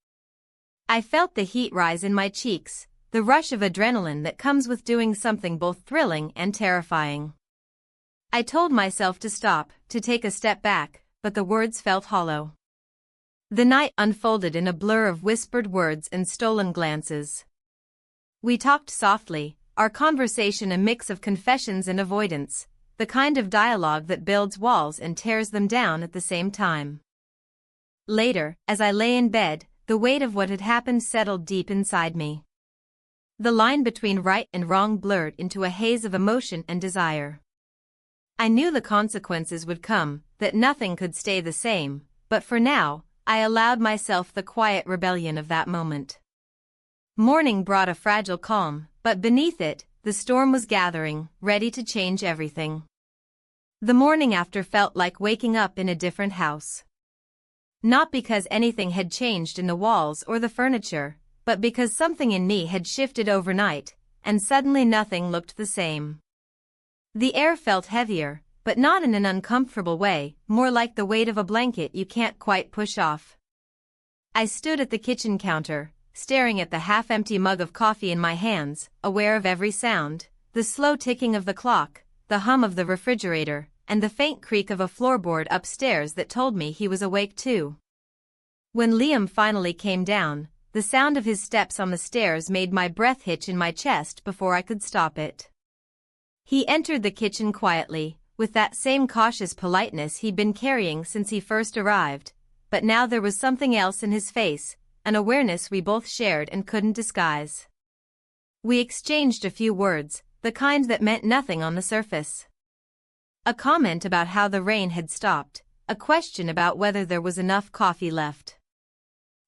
I felt the heat rise in my cheeks, the rush of adrenaline that comes with doing something both thrilling and terrifying. I told myself to stop, to take a step back, but the words felt hollow. The night unfolded in a blur of whispered words and stolen glances. We talked softly, our conversation a mix of confessions and avoidance, the kind of dialogue that builds walls and tears them down at the same time. Later, as I lay in bed, the weight of what had happened settled deep inside me. The line between right and wrong blurred into a haze of emotion and desire. I knew the consequences would come, that nothing could stay the same, but for now, I allowed myself the quiet rebellion of that moment. Morning brought a fragile calm, but beneath it, the storm was gathering, ready to change everything. The morning after felt like waking up in a different house. Not because anything had changed in the walls or the furniture, but because something in me had shifted overnight, and suddenly nothing looked the same. The air felt heavier, but not in an uncomfortable way, more like the weight of a blanket you can't quite push off. I stood at the kitchen counter, staring at the half-empty mug of coffee in my hands, aware of every sound, the slow ticking of the clock, the hum of the refrigerator, and the faint creak of a floorboard upstairs that told me he was awake too. When Liam finally came down, the sound of his steps on the stairs made my breath hitch in my chest before I could stop it. He entered the kitchen quietly, with that same cautious politeness he'd been carrying since he first arrived, but now there was something else in his face, an awareness we both shared and couldn't disguise. We exchanged a few words, the kind that meant nothing on the surface. A comment about how the rain had stopped, a question about whether there was enough coffee left.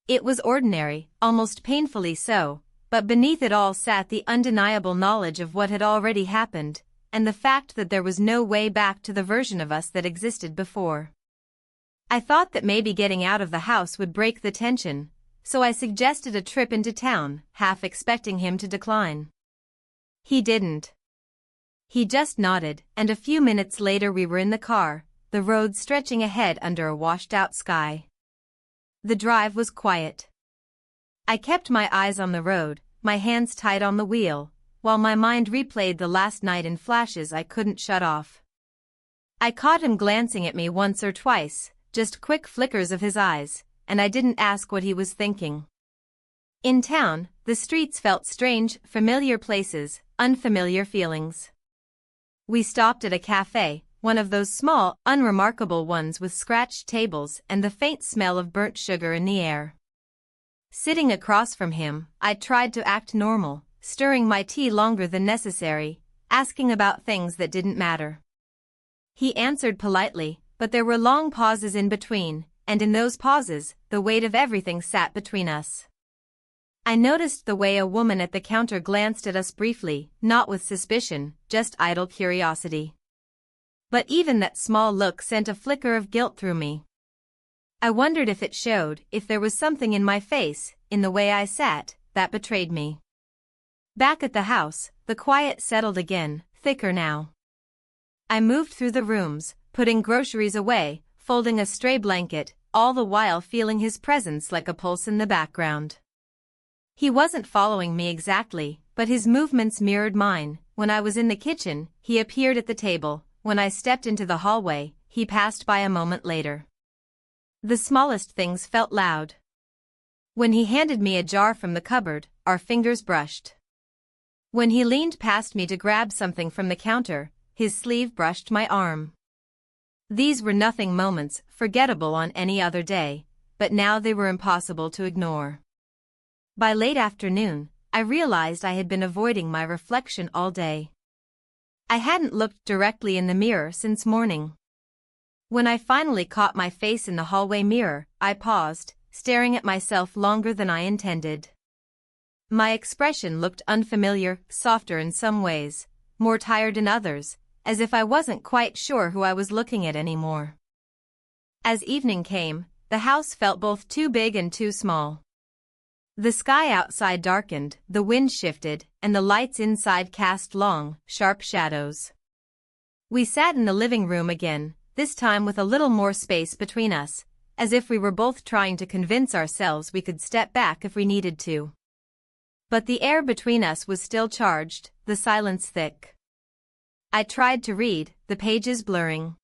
It was ordinary, almost painfully so, but beneath it all sat the undeniable knowledge of what had already happened, and the fact that there was no way back to the version of us that existed before. I thought that maybe getting out of the house would break the tension, so I suggested a trip into town, half expecting him to decline. He didn't. He just nodded, and a few minutes later we were in the car, the road stretching ahead under a washed-out sky. The drive was quiet. I kept my eyes on the road, my hands tight on the wheel, while my mind replayed the last night in flashes I couldn't shut off. I caught him glancing at me once or twice, just quick flickers of his eyes, and I didn't ask what he was thinking. In town, the streets felt strange, familiar places, unfamiliar feelings. We stopped at a cafe, one of those small, unremarkable ones with scratched tables and the faint smell of burnt sugar in the air. Sitting across from him, I tried to act normal, stirring my tea longer than necessary, asking about things that didn't matter. He answered politely, but there were long pauses in between, and in those pauses, the weight of everything sat between us. I noticed the way a woman at the counter glanced at us briefly, not with suspicion, just idle curiosity. But even that small look sent a flicker of guilt through me. I wondered if it showed, if there was something in my face, in the way I sat, that betrayed me. Back at the house, the quiet settled again, thicker now. I moved through the rooms, putting groceries away, folding a stray blanket, all the while feeling his presence like a pulse in the background. He wasn't following me exactly, but his movements mirrored mine. When I was in the kitchen, he appeared at the table. When I stepped into the hallway, he passed by a moment later. The smallest things felt loud. When he handed me a jar from the cupboard, our fingers brushed. When he leaned past me to grab something from the counter, his sleeve brushed my arm. These were nothing moments, forgettable on any other day, but now they were impossible to ignore. By late afternoon, I realized I had been avoiding my reflection all day. I hadn't looked directly in the mirror since morning. When I finally caught my face in the hallway mirror, I paused, staring at myself longer than I intended. My expression looked unfamiliar, softer in some ways, more tired in others, as if I wasn't quite sure who I was looking at anymore. As evening came, the house felt both too big and too small. The sky outside darkened, the wind shifted, and the lights inside cast long, sharp shadows. We sat in the living room again, this time with a little more space between us, as if we were both trying to convince ourselves we could step back if we needed to. But the air between us was still charged, the silence thick. I tried to read, the pages blurring.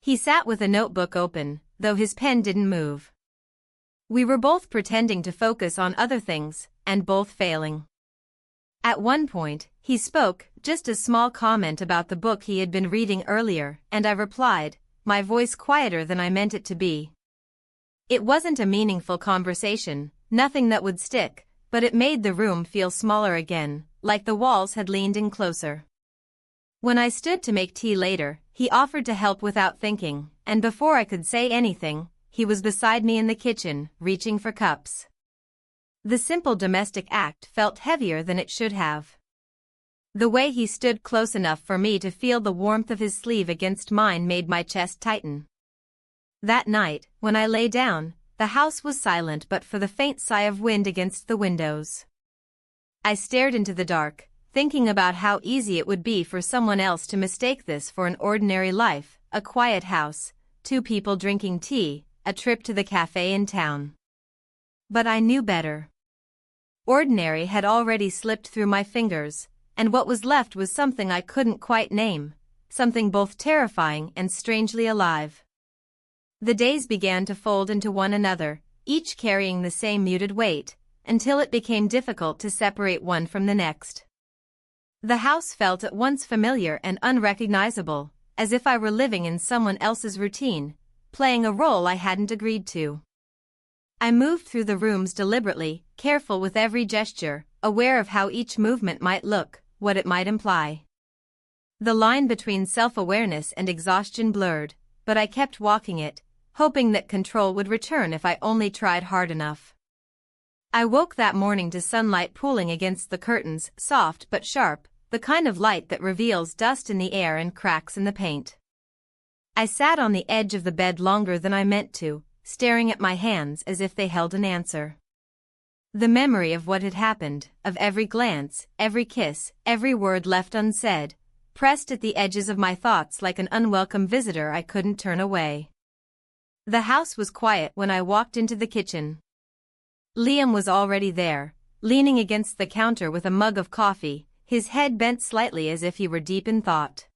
He sat with a notebook open, though his pen didn't move. We were both pretending to focus on other things, and both failing. At one point, he spoke, just a small comment about the book he had been reading earlier, and I replied, my voice quieter than I meant it to be. It wasn't a meaningful conversation, nothing that would stick, but it made the room feel smaller again, like the walls had leaned in closer. When I stood to make tea later, he offered to help without thinking, and before I could say anything, he was beside me in the kitchen, reaching for cups. The simple domestic act felt heavier than it should have. The way he stood close enough for me to feel the warmth of his sleeve against mine made my chest tighten. That night, when I lay down, the house was silent but for the faint sigh of wind against the windows. I stared into the dark, thinking about how easy it would be for someone else to mistake this for an ordinary life, a quiet house, two people drinking tea, a trip to the cafe in town. But I knew better. Ordinary had already slipped through my fingers, and what was left was something I couldn't quite name, something both terrifying and strangely alive. The days began to fold into one another, each carrying the same muted weight, until it became difficult to separate one from the next. The house felt at once familiar and unrecognizable, as if I were living in someone else's routine, playing a role I hadn't agreed to. I moved through the rooms deliberately, careful with every gesture, aware of how each movement might look, what it might imply. The line between self-awareness and exhaustion blurred, but I kept walking it, hoping that control would return if I only tried hard enough. I woke that morning to sunlight pooling against the curtains, soft but sharp, the kind of light that reveals dust in the air and cracks in the paint. I sat on the edge of the bed longer than I meant to, staring at my hands as if they held an answer. The memory of what had happened, of every glance, every kiss, every word left unsaid, pressed at the edges of my thoughts like an unwelcome visitor I couldn't turn away. The house was quiet when I walked into the kitchen. Liam was already there, leaning against the counter with a mug of coffee, his head bent slightly as if he were deep in thought.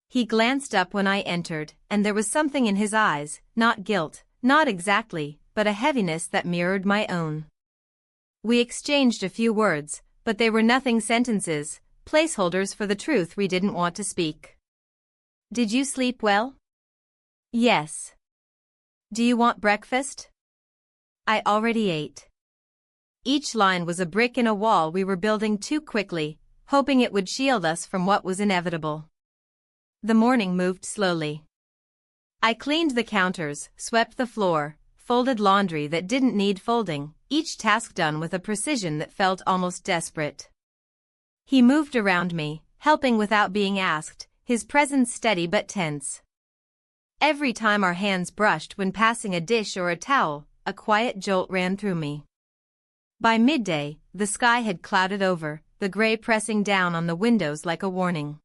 He glanced up when I entered, and there was something in his eyes, not guilt, not exactly, but a heaviness that mirrored my own. We exchanged a few words, but they were nothing sentences, placeholders for the truth we didn't want to speak. Did you sleep well? Yes. Do you want breakfast? I already ate. Each line was a brick in a wall we were building too quickly, hoping it would shield us from what was inevitable. The morning moved slowly. I cleaned the counters, swept the floor, folded laundry that didn't need folding, each task done with a precision that felt almost desperate. He moved around me, helping without being asked, his presence steady but tense. Every time our hands brushed when passing a dish or a towel, a quiet jolt ran through me. By midday, the sky had clouded over, the gray pressing down on the windows like a warning.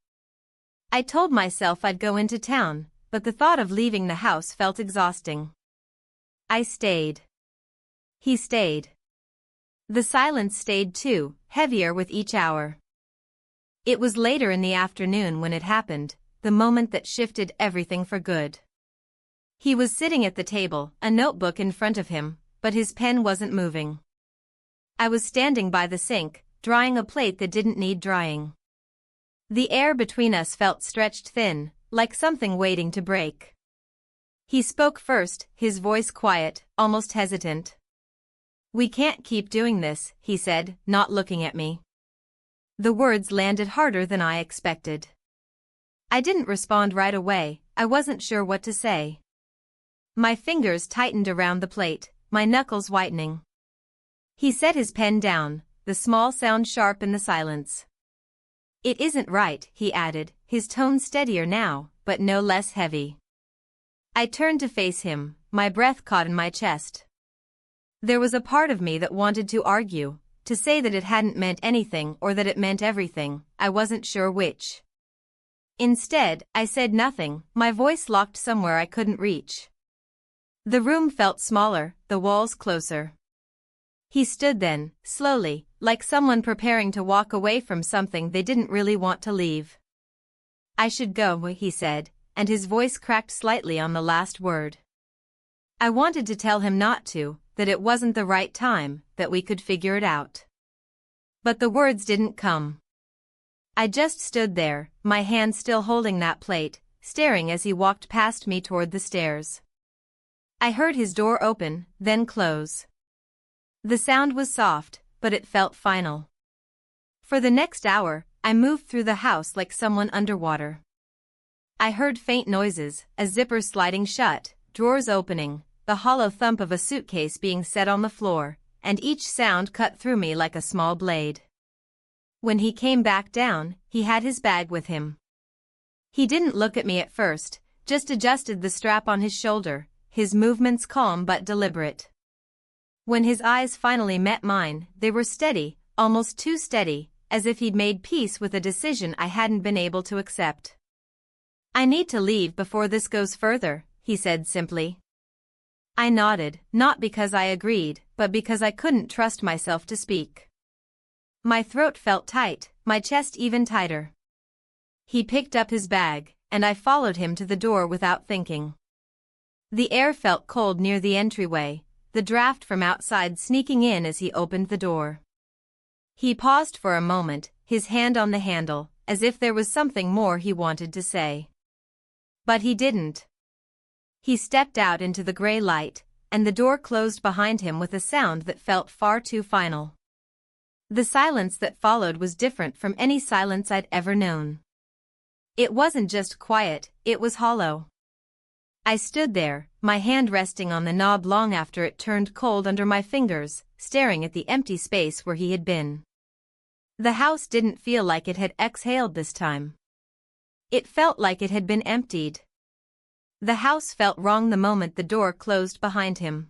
I told myself I'd go into town, but the thought of leaving the house felt exhausting. I stayed. He stayed. The silence stayed too, heavier with each hour. It was later in the afternoon when it happened, the moment that shifted everything for good. He was sitting at the table, a notebook in front of him, but his pen wasn't moving. I was standing by the sink, drying a plate that didn't need drying. The air between us felt stretched thin, like something waiting to break. He spoke first, his voice quiet, almost hesitant. "We can't keep doing this," he said, not looking at me. The words landed harder than I expected. I didn't respond right away, I wasn't sure what to say. My fingers tightened around the plate, my knuckles whitening. He set his pen down, the small sound sharp in the silence. "It isn't right," he added, his tone steadier now, but no less heavy. I turned to face him, my breath caught in my chest. There was a part of me that wanted to argue, to say that it hadn't meant anything or that it meant everything, I wasn't sure which. Instead, I said nothing, my voice locked somewhere I couldn't reach. The room felt smaller, the walls closer. He stood then, slowly, like someone preparing to walk away from something they didn't really want to leave. "I should go," he said, and his voice cracked slightly on the last word. I wanted to tell him not to, that it wasn't the right time, that we could figure it out. But the words didn't come. I just stood there, my hand still holding that plate, staring as he walked past me toward the stairs. I heard his door open, then close. The sound was soft, but it felt final. For the next hour, I moved through the house like someone underwater. I heard faint noises, a zipper sliding shut, drawers opening, the hollow thump of a suitcase being set on the floor, and each sound cut through me like a small blade. When he came back down, he had his bag with him. He didn't look at me at first, just adjusted the strap on his shoulder, his movements calm but deliberate. When his eyes finally met mine, they were steady, almost too steady, as if he'd made peace with a decision I hadn't been able to accept. "I need to leave before this goes further," he said simply. I nodded, not because I agreed, but because I couldn't trust myself to speak. My throat felt tight, my chest even tighter. He picked up his bag, and I followed him to the door without thinking. The air felt cold near the entryway, the draft from outside sneaking in as he opened the door. He paused for a moment, his hand on the handle, as if there was something more he wanted to say. But he didn't. He stepped out into the gray light, and the door closed behind him with a sound that felt far too final. The silence that followed was different from any silence I'd ever known. It wasn't just quiet, it was hollow. I stood there, my hand resting on the knob long after it turned cold under my fingers, staring at the empty space where he had been. The house didn't feel like it had exhaled this time. It felt like it had been emptied. The house felt wrong the moment the door closed behind him.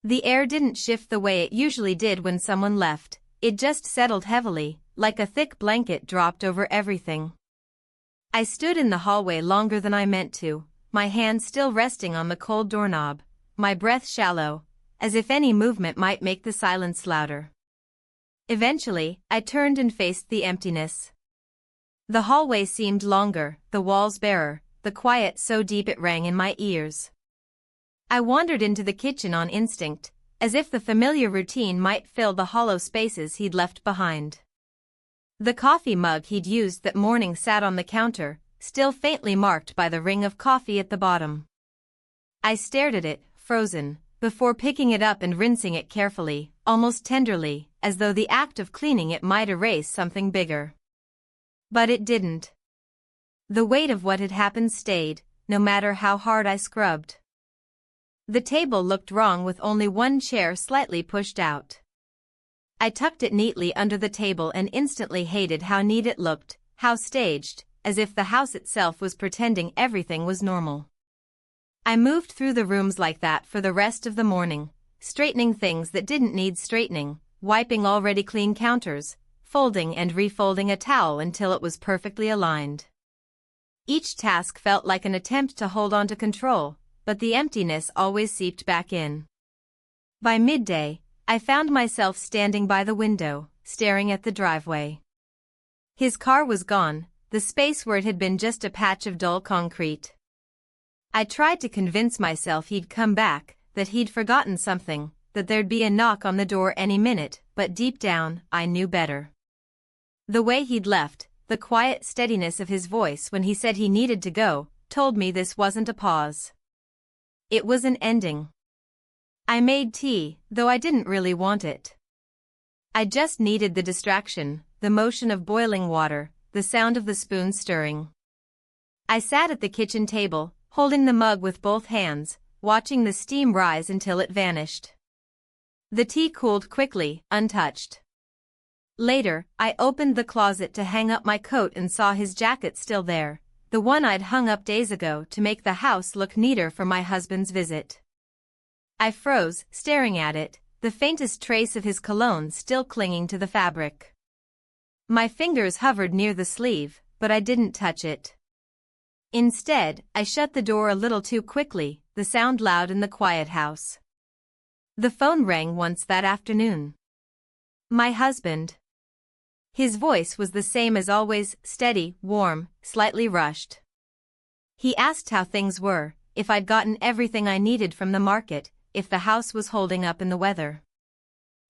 The air didn't shift the way it usually did when someone left, it just settled heavily, like a thick blanket dropped over everything. I stood in the hallway longer than I meant to, my hand still resting on the cold doorknob, my breath shallow, as if any movement might make the silence louder. Eventually, I turned and faced the emptiness. The hallway seemed longer, the walls barer, the quiet so deep it rang in my ears. I wandered into the kitchen on instinct, as if the familiar routine might fill the hollow spaces he'd left behind. The coffee mug he'd used that morning sat on the counter, still faintly marked by the ring of coffee at the bottom. I stared at it, frozen, before picking it up and rinsing it carefully, almost tenderly, as though the act of cleaning it might erase something bigger. But it didn't. The weight of what had happened stayed, no matter how hard I scrubbed. The table looked wrong with only one chair slightly pushed out. I tucked it neatly under the table and instantly hated how neat it looked, how staged, as if the house itself was pretending everything was normal. I moved through the rooms like that for the rest of the morning, straightening things that didn't need straightening, wiping already clean counters, folding and refolding a towel until it was perfectly aligned. Each task felt like an attempt to hold on to control, but the emptiness always seeped back in. By midday, I found myself standing by the window, staring at the driveway. His car was gone, the space where it had been just a patch of dull concrete. I tried to convince myself he'd come back, that he'd forgotten something, that there'd be a knock on the door any minute, but deep down, I knew better. The way he'd left, the quiet steadiness of his voice when he said he needed to go, told me this wasn't a pause. It was an ending. I made tea, though I didn't really want it. I just needed the distraction, the motion of boiling water, the sound of the spoon stirring. I sat at the kitchen table, holding the mug with both hands, watching the steam rise until it vanished. The tea cooled quickly, untouched. Later, I opened the closet to hang up my coat and saw his jacket still there, the one I'd hung up days ago to make the house look neater for my husband's visit. I froze, staring at it, the faintest trace of his cologne still clinging to the fabric. My fingers hovered near the sleeve, but I didn't touch it. Instead, I shut the door a little too quickly, the sound loud in the quiet house. The phone rang once that afternoon. My husband. His voice was the same as always, steady, warm, slightly rushed. He asked how things were, if I'd gotten everything I needed from the market, if the house was holding up in the weather.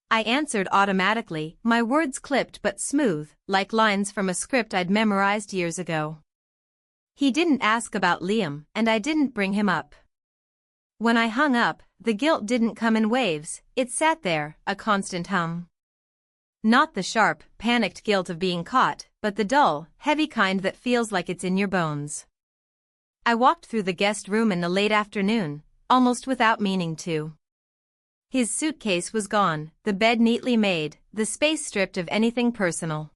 I answered automatically, my words clipped but smooth, like lines from a script I'd memorized years ago. He didn't ask about Liam, and I didn't bring him up. When I hung up, the guilt didn't come in waves, it sat there, a constant hum. Not the sharp, panicked guilt of being caught, but the dull, heavy kind that feels like it's in your bones. I walked through the guest room in the late afternoon, almost without meaning to. His suitcase was gone, the bed neatly made, the space stripped of anything personal.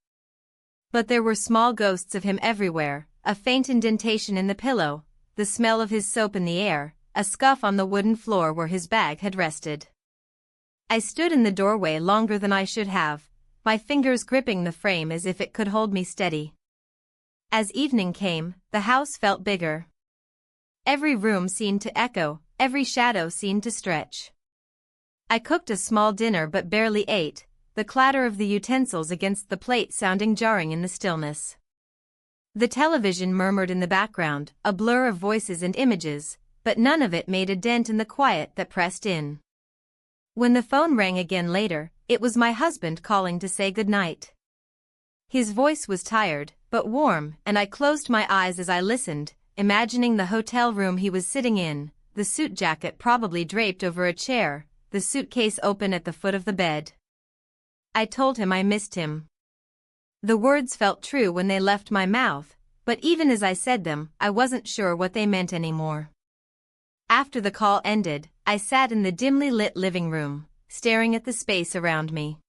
But there were small ghosts of him everywhere, a faint indentation in the pillow, the smell of his soap in the air, a scuff on the wooden floor where his bag had rested. I stood in the doorway longer than I should have, my fingers gripping the frame as if it could hold me steady. As evening came, the house felt bigger. Every room seemed to echo, every shadow seemed to stretch. I cooked a small dinner but barely ate, the clatter of the utensils against the plate sounding jarring in the stillness. The television murmured in the background, a blur of voices and images, but none of it made a dent in the quiet that pressed in. When the phone rang again later, it was my husband calling to say goodnight. His voice was tired, but warm, and I closed my eyes as I listened, imagining the hotel room he was sitting in, the suit jacket probably draped over a chair, the suitcase open at the foot of the bed. I told him I missed him. The words felt true when they left my mouth, but even as I said them, I wasn't sure what they meant anymore. After the call ended, I sat in the dimly lit living room, staring at the space around me.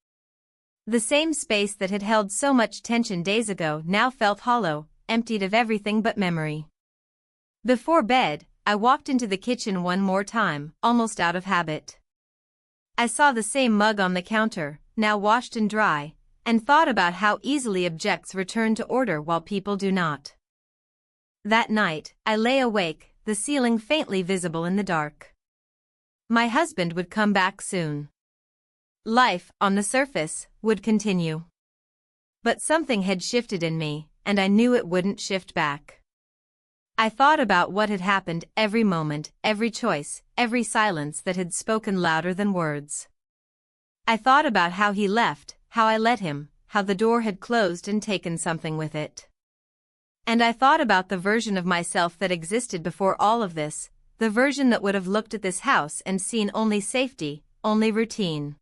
The same space that had held so much tension days ago now felt hollow, emptied of everything but memory. Before bed, I walked into the kitchen one more time, almost out of habit. I saw the same mug on the counter, now washed and dry, and thought about how easily objects return to order while people do not. That night, I lay awake, the ceiling faintly visible in the dark. My husband would come back soon. Life, on the surface, would continue. But something had shifted in me, and I knew it wouldn't shift back. I thought about what had happened every moment, every choice, every silence that had spoken louder than words. I thought about how he left, how I let him, how the door had closed and taken something with it. And I thought about the version of myself that existed before all of this, the version that would have looked at this house and seen only safety, only routine.